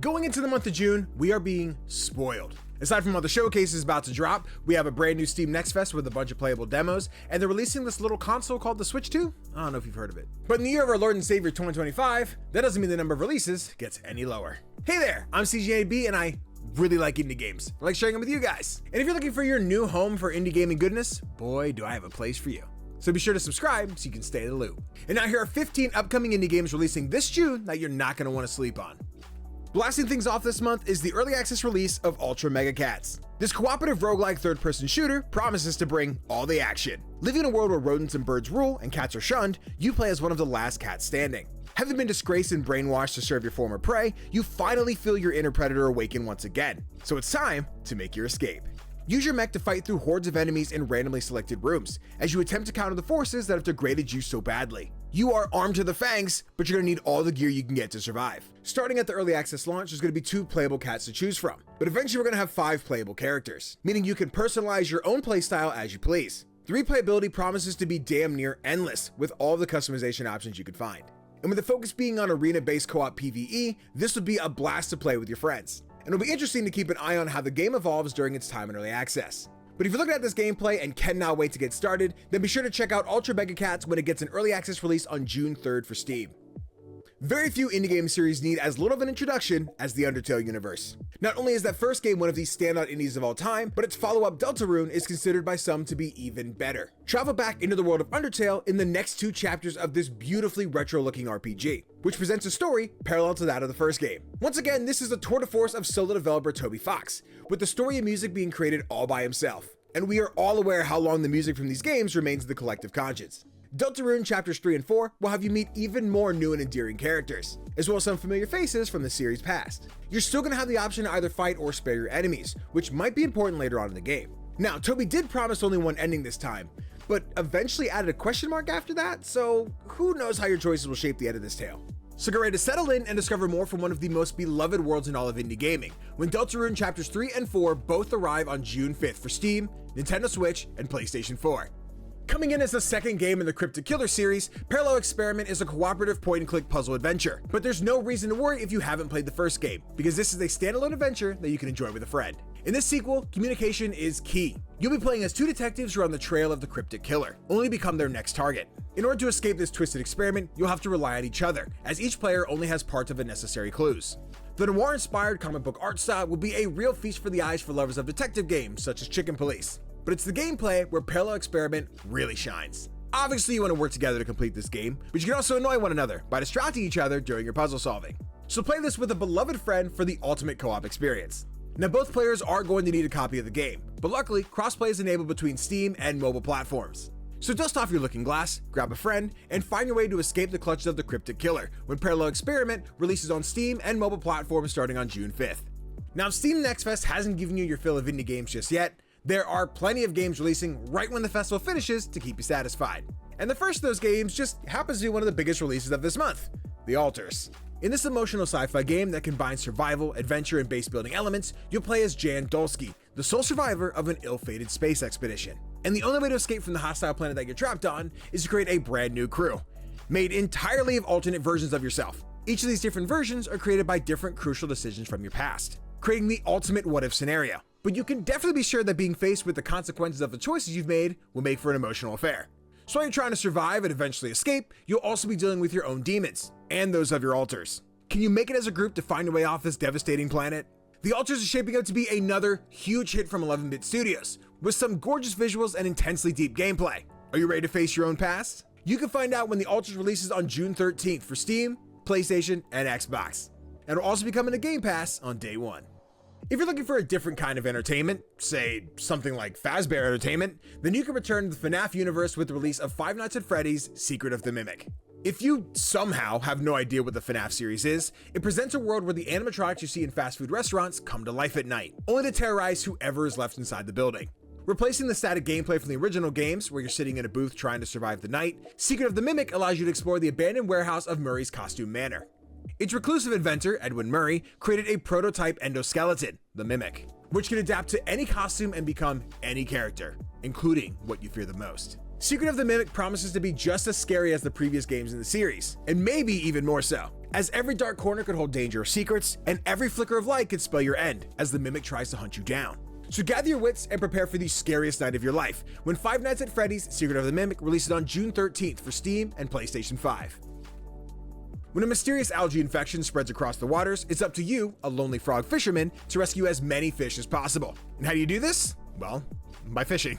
Going into the month of June, we are being spoiled. Aside from all the showcases about to drop, we have a brand new Steam Next Fest with a bunch of playable demos, and they're releasing this little console called the Switch 2? I don't know if you've heard of it. But in the year of our Lord and Savior 2025, that doesn't mean the number of releases gets any lower. Hey there, I'm CGDannyB, and I really like indie games. I like sharing them with you guys. And if you're looking for your new home for indie gaming goodness, boy, do I have a place for you. So be sure to subscribe so you can stay in the loop. And now here are 15 upcoming indie games releasing this June that you're not going to want to sleep on. Blasting things off this month is the early access release of Ultra Mega Cats. This cooperative roguelike third-person shooter promises to bring all the action. Living in a world where rodents and birds rule and cats are shunned, you play as one of the last cats standing. Having been disgraced and brainwashed to serve your former prey, you finally feel your inner predator awaken once again. So it's time to make your escape. Use your mech to fight through hordes of enemies in randomly selected rooms, as you attempt to counter the forces that have degraded you so badly. You are armed to the fangs, but you're gonna need all the gear you can get to survive. Starting at the early access launch, there's gonna be 2 playable cats to choose from, but eventually we're gonna have 5 playable characters, meaning you can personalize your own playstyle as you please. The replayability promises to be damn near endless, with all the customization options you could find. And with the focus being on arena-based co-op PvE, this would be a blast to play with your friends. And it'll be interesting to keep an eye on how the game evolves during its time in early access. But if you're looking at this gameplay and cannot wait to get started, then be sure to check out Ultra Mega Cats when it gets an early access release on June 3rd for Steam. Very few indie game series need as little of an introduction as the Undertale universe. Not only is that first game one of the standout indies of all time, but its follow-up Deltarune is considered by some to be even better. Travel back into the world of Undertale in the next 2 chapters of this beautifully retro-looking RPG, which presents a story parallel to that of the first game. Once again, this is a tour de force of solo developer Toby Fox, with the story and music being created all by himself. And we are all aware how long the music from these games remains in the collective conscience. Deltarune Chapters 3 and 4 will have you meet even more new and endearing characters, as well as some familiar faces from the series past. You're still going to have the option to either fight or spare your enemies, which might be important later on in the game. Now, Toby did promise only one ending this time, but eventually added a question mark after that, so who knows how your choices will shape the end of this tale. So get ready to settle in and discover more from one of the most beloved worlds in all of indie gaming, when Deltarune Chapters 3 and 4 both arrive on June 5th for Steam, Nintendo Switch, and PlayStation 4. Coming in as the second game in the Cryptic Killer series, Parallel Experiment is a cooperative point-and-click puzzle adventure, but there's no reason to worry if you haven't played the first game, because this is a standalone adventure that you can enjoy with a friend. In this sequel, communication is key. You'll be playing as 2 detectives who are on the trail of the Cryptic Killer, only to become their next target. In order to escape this twisted experiment, you'll have to rely on each other, as each player only has parts of the necessary clues. The noir-inspired comic book art style will be a real feast for the eyes for lovers of detective games, such as Chicken Police. But it's the gameplay where Parallel Experiment really shines. Obviously, you want to work together to complete this game, but you can also annoy one another by distracting each other during your puzzle solving. So play this with a beloved friend for the ultimate co-op experience. Now, both players are going to need a copy of the game, but luckily, crossplay is enabled between Steam and mobile platforms. So dust off your looking glass, grab a friend, and find your way to escape the clutches of the Cryptic Killer when Parallel Experiment releases on Steam and mobile platforms starting on June 5th. Now, Steam Next Fest hasn't given you your fill of indie games just yet. There are plenty of games releasing right when the festival finishes to keep you satisfied. And the first of those games just happens to be one of the biggest releases of this month, The Alters. In this emotional sci-fi game that combines survival, adventure, and base building elements, you'll play as Jan Dolsky, the sole survivor of an ill-fated space expedition. And the only way to escape from the hostile planet that you're trapped on is to create a brand new crew, made entirely of alternate versions of yourself. Each of these different versions are created by different crucial decisions from your past, creating the ultimate what-if scenario. But you can definitely be sure that being faced with the consequences of the choices you've made will make for an emotional affair. So while you're trying to survive and eventually escape, you'll also be dealing with your own demons, and those of your alters. Can you make it as a group to find a way off this devastating planet? The Alters is shaping up to be another huge hit from 11-bit studios, with some gorgeous visuals and intensely deep gameplay. Are you ready to face your own past? You can find out when The Alters releases on June 13th for Steam, PlayStation, and Xbox. And it'll also be coming to Game Pass on day 1. If you're looking for a different kind of entertainment, say something like Fazbear Entertainment, then you can return to the FNAF universe with the release of Five Nights at Freddy's Secret of the Mimic. If you somehow have no idea what the FNAF series is, it presents a world where the animatronics you see in fast food restaurants come to life at night, only to terrorize whoever is left inside the building. Replacing the static gameplay from the original games, where you're sitting in a booth trying to survive the night, Secret of the Mimic allows you to explore the abandoned warehouse of Murray's Costume Manor. Its reclusive inventor, Edwin Murray, created a prototype endoskeleton, the Mimic, which can adapt to any costume and become any character, including what you fear the most. Secret of the Mimic promises to be just as scary as the previous games in the series, and maybe even more so. as every dark corner could hold dangerous secrets, and every flicker of light could spell your end as the Mimic tries to hunt you down. So gather your wits and prepare for the scariest night of your life when Five Nights at Freddy's Secret of the Mimic releases on June 13th for Steam and PlayStation 5. When a mysterious algae infection spreads across the waters, it's up to you, a lonely frog fisherman, to rescue as many fish as possible. And how do you do this? Well, by fishing.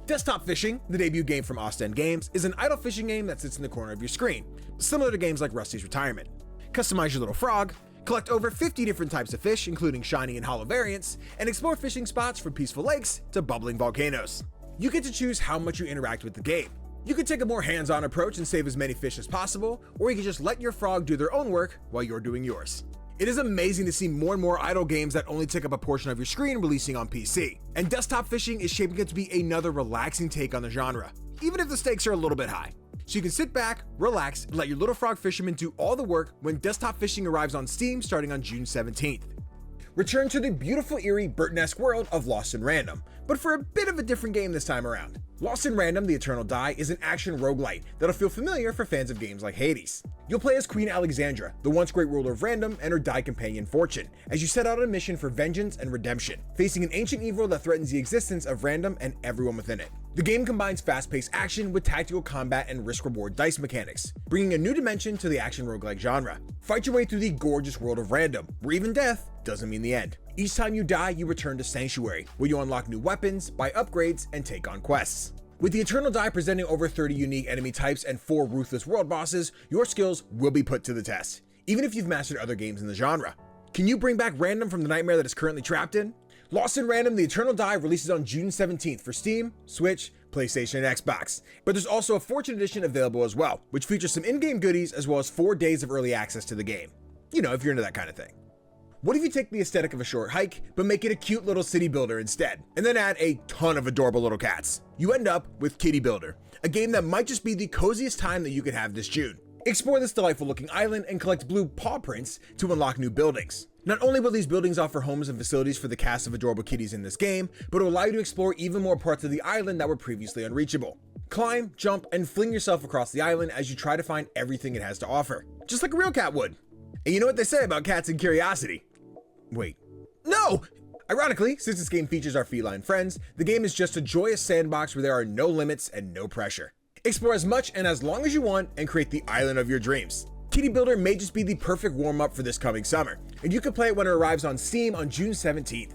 Desktop Fishing, the debut game from Ostend Games, is an idle fishing game that sits in the corner of your screen, similar to games like Rusty's Retirement. Customize your little frog, collect over 50 different types of fish, including shiny and hollow variants, and explore fishing spots from peaceful lakes to bubbling volcanoes. You get to choose how much you interact with the game. You could take a more hands-on approach and save as many fish as possible, or you can just let your frog do their own work while you're doing yours. It is amazing to see more and more idle games that only take up a portion of your screen releasing on PC, and Desktop Fishing is shaping up to be another relaxing take on the genre, even if the stakes are a little bit high. So you can sit back, relax, and let your little frog fisherman do all the work when Desktop Fishing arrives on Steam starting on June 17th. Return to the beautiful, eerie, Burton-esque world of Lost in Random, but for a bit of a different game this time around. Lost in Random: The Eternal Die is an action roguelite that'll feel familiar for fans of games like Hades. You'll play as Queen Alexandra, the once great ruler of Random, and her die companion Fortune, as you set out on a mission for vengeance and redemption, facing an ancient evil that threatens the existence of Random and everyone within it. The game combines fast-paced action with tactical combat and risk-reward dice mechanics, bringing a new dimension to the action roguelike genre. Fight your way through the gorgeous world of Random, where even death doesn't mean the end. Each time you die, you return to Sanctuary, where you unlock new weapons, buy upgrades, and take on quests. With the Eternal Die presenting over 30 unique enemy types and 4 ruthless world bosses, your skills will be put to the test, even if you've mastered other games in the genre. Can you bring back Random from the nightmare that it's currently trapped in? Lost in Random: The Eternal Die releases on June 17th for Steam, Switch, PlayStation, and Xbox. But there's also a Fortune Edition available as well, which features some in-game goodies as well as 4 days of early access to the game. You know, if you're into that kind of thing. What if you take the aesthetic of a short hike, but make it a cute little city builder instead, and then add a ton of adorable little cats? You end up with Kity Builder, a game that might just be the coziest time that you could have this June. Explore this delightful looking island and collect blue paw prints to unlock new buildings. Not only will these buildings offer homes and facilities for the cast of adorable kitties in this game, but it will allow you to explore even more parts of the island that were previously unreachable. Climb, jump, and fling yourself across the island as you try to find everything it has to offer, just like a real cat would. And you know what they say about cats and curiosity? Wait, no! Ironically, since this game features our feline friends, the game is just a joyous sandbox where there are no limits and no pressure. Explore as much and as long as you want and create the island of your dreams. Kity Builder may just be the perfect warm-up for this coming summer, and you can play it when it arrives on Steam on June 17th.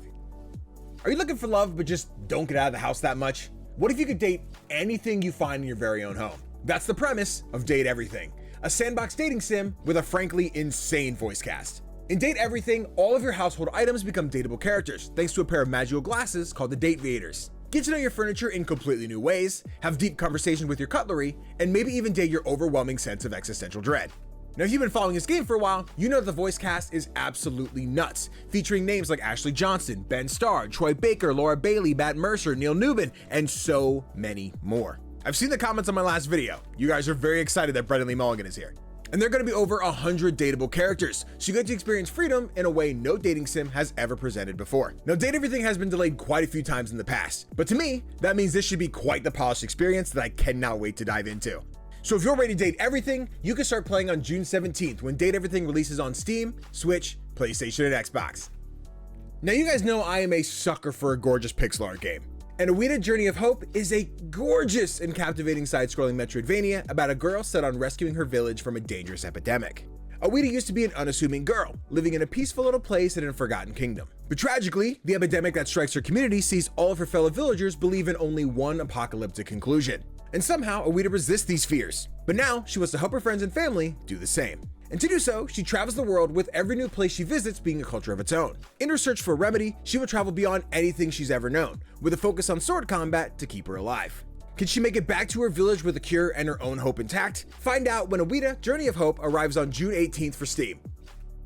Are you looking for love but just don't get out of the house that much? What if you could date anything you find in your very own home? That's the premise of Date Everything, a sandbox dating sim with a frankly insane voice cast. In Date Everything, all of your household items become dateable characters thanks to a pair of magical glasses called the Datevators. Get to know your furniture in completely new ways, have deep conversation with your cutlery, and maybe even date your overwhelming sense of existential dread. Now, if you've been following this game for a while, you know the voice cast is absolutely nuts, featuring names like Ashley Johnson, Ben Starr, Troy Baker, Laura Bailey, Matt Mercer, Neil Newman, and so many more. I've seen the comments on my last video. You guys are very excited that Brendan Lee Mulligan is here. And there are going to be over 100 dateable characters, so you get to experience freedom in a way no dating sim has ever presented before. Now, Date Everything has been delayed quite a few times in the past, but to me, that means this should be quite the polished experience that I cannot wait to dive into. So if you're ready to date everything, you can start playing on June 17th when Date Everything releases on Steam, Switch, PlayStation, and Xbox. Now, you guys know I am a sucker for a gorgeous pixel art game. And Awita Journey of Hope is a gorgeous and captivating side-scrolling Metroidvania about a girl set on rescuing her village from a dangerous epidemic. Awita used to be an unassuming girl, living in a peaceful little place in a forgotten kingdom. But tragically, the epidemic that strikes her community sees all of her fellow villagers believe in only one apocalyptic conclusion. And somehow, Awita resists these fears. But now, she wants to help her friends and family do the same. And to do so, she travels the world with every new place she visits being a culture of its own. In her search for a remedy, she will travel beyond anything she's ever known, with a focus on sword combat to keep her alive. Can she make it back to her village with a cure and her own hope intact? Find out when Awita Journey of Hope arrives on June 18th for Steam.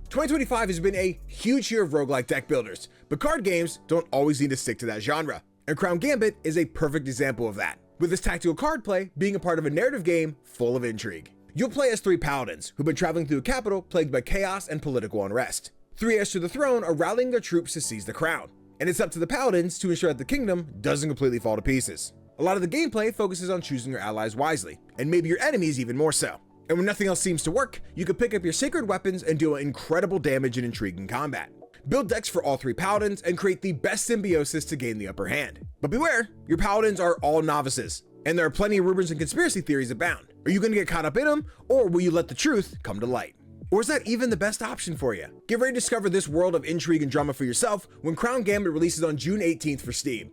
2025 has been a huge year of roguelike deck builders, but card games don't always need to stick to that genre. And Crown Gambit is a perfect example of that, with this tactical card play being a part of a narrative game full of intrigue. You'll play as 3 paladins who've been traveling through a capital plagued by chaos and political unrest. 3 heirs to the throne are rallying their troops to seize the crown, and it's up to the paladins to ensure that the kingdom doesn't completely fall to pieces. A lot of the gameplay focuses on choosing your allies wisely, and maybe your enemies even more so. And when nothing else seems to work, you can pick up your sacred weapons and do incredible damage and intriguing combat. Build decks for all 3 paladins and create the best symbiosis to gain the upper hand. But beware, your paladins are all novices, and there are plenty of rumors and conspiracy theories abound. Are you going to get caught up in them, or will you let the truth come to light? Or is that even the best option for you? Get ready to discover this world of intrigue and drama for yourself when Crown Gambit releases on June 18th for Steam.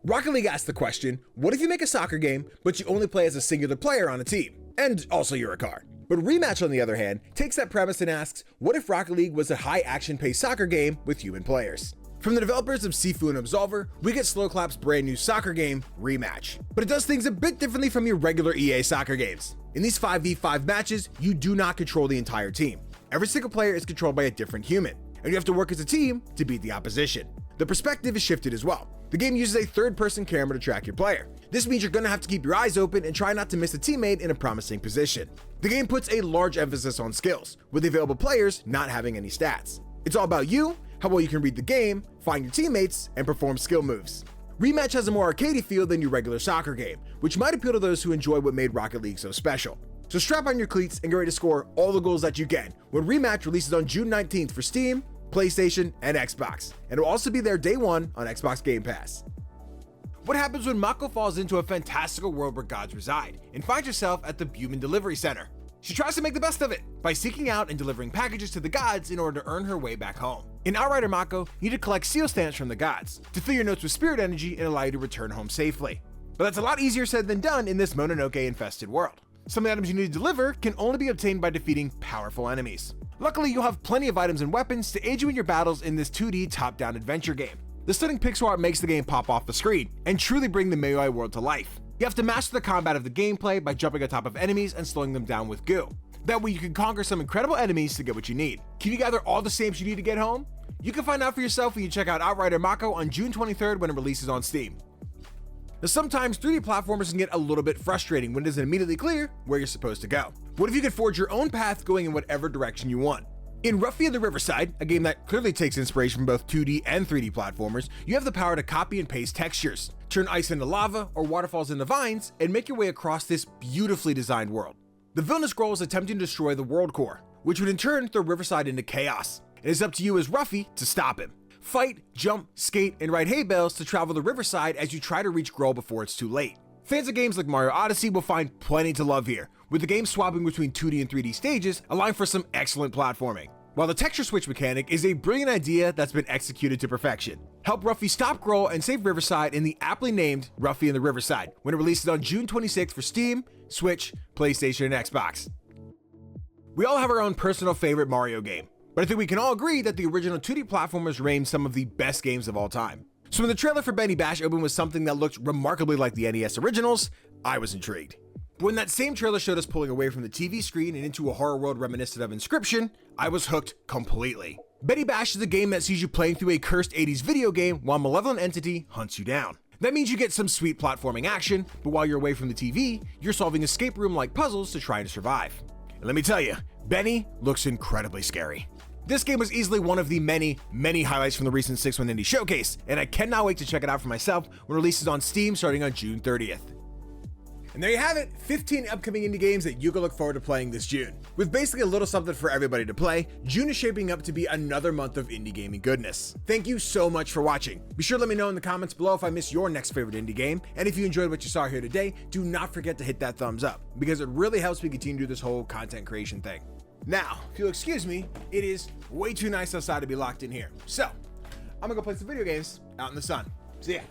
Rocket League asks the question, what if you make a soccer game, but you only play as a singular player on a team? And also you're a car. But REMATCH, on the other hand, takes that premise and asks, what if Rocket League was a high action-paced soccer game with human players? From the developers of Sifu and Absolver, we get Slowclap's brand new soccer game, REMATCH. But it does things a bit differently from your regular EA soccer games. In these 5v5 matches, you do not control the entire team. Every single player is controlled by a different human, and you have to work as a team to beat the opposition. The perspective is shifted as well. The game uses a third-person camera to track your player. This means you're going to have to keep your eyes open and try not to miss a teammate in a promising position. The game puts a large emphasis on skills, with the available players not having any stats. It's all about you, how well you can read the game, find your teammates, and perform skill moves. REMATCH has a more arcadey feel than your regular soccer game, which might appeal to those who enjoy what made Rocket League so special. So strap on your cleats and get ready to score all the goals that you can when REMATCH releases on June 19th for Steam, PlayStation, and Xbox, and it will also be there day 1 on Xbox Game Pass. What happens when Mako falls into a fantastical world where gods reside and finds herself at the Buman Delivery Center? She tries to make the best of it by seeking out and delivering packages to the gods in order to earn her way back home. In Outrider Mako, you need to collect seal stamps from the gods to fill your notes with spirit energy and allow you to return home safely. But that's a lot easier said than done in this Mononoke-infested world. Some of the items you need to deliver can only be obtained by defeating powerful enemies. Luckily, you'll have plenty of items and weapons to aid you in your battles in this 2D top-down adventure game. The stunning pixel art makes the game pop off the screen and truly bring the Melee world to life. You have to master the combat of the gameplay by jumping on top of enemies and slowing them down with goo. That way you can conquer some incredible enemies to get what you need. Can you gather all the stamps you need to get home? You can find out for yourself when you check out Outrider Mako on June 23rd when it releases on Steam. Now, sometimes 3D platformers can get a little bit frustrating when it isn't immediately clear where you're supposed to go. What if you could forge your own path going in whatever direction you want? In Ruffy and the Riverside, a game that clearly takes inspiration from both 2D and 3D platformers, you have the power to copy and paste textures, turn ice into lava or waterfalls into vines, and make your way across this beautifully designed world. The villainous goal is attempting to destroy the world core, which would in turn throw Riverside into chaos. It is up to you as Ruffy to stop him. Fight, jump, skate, and ride hay bales to travel the Riverside as you try to reach Grohl before it's too late. Fans of games like Mario Odyssey will find plenty to love here, with the game swapping between 2D and 3D stages, allowing for some excellent platforming. While the texture switch mechanic is a brilliant idea that's been executed to perfection. Help Ruffy stop Grohl and save Riverside in the aptly named Ruffy and the Riverside when it releases on June 26th for Steam, Switch, PlayStation, and Xbox. We all have our own personal favorite Mario game, but I think we can all agree that the original 2D platformers reign some of the best games of all time. So when the trailer for Benny Bash opened with something that looked remarkably like the NES originals, I was intrigued. But when that same trailer showed us pulling away from the TV screen and into a horror world reminiscent of Inscription, I was hooked completely. Benny Bash is a game that sees you playing through a cursed 80s video game while a malevolent entity hunts you down. That means you get some sweet platforming action, but while you're away from the TV, you're solving escape room-like puzzles to try and survive. And let me tell you, Benny looks incredibly scary. This game was easily one of the many highlights from the recent 6-1 Indie Showcase, and I cannot wait to check it out for myself when it releases on Steam starting on June 30th. And there you have it, 15 upcoming indie games that you can look forward to playing this June. With basically a little something for everybody to play, June is shaping up to be another month of indie gaming goodness. Thank you so much for watching. Be sure to let me know in the comments below if I missed your next favorite indie game, and if you enjoyed what you saw here today, do not forget to hit that thumbs up, because it really helps me continue to do this whole content creation thing. Now, if you'll excuse me, it is way too nice outside to be locked in here. So, I'm gonna go play some video games out in the sun. See ya.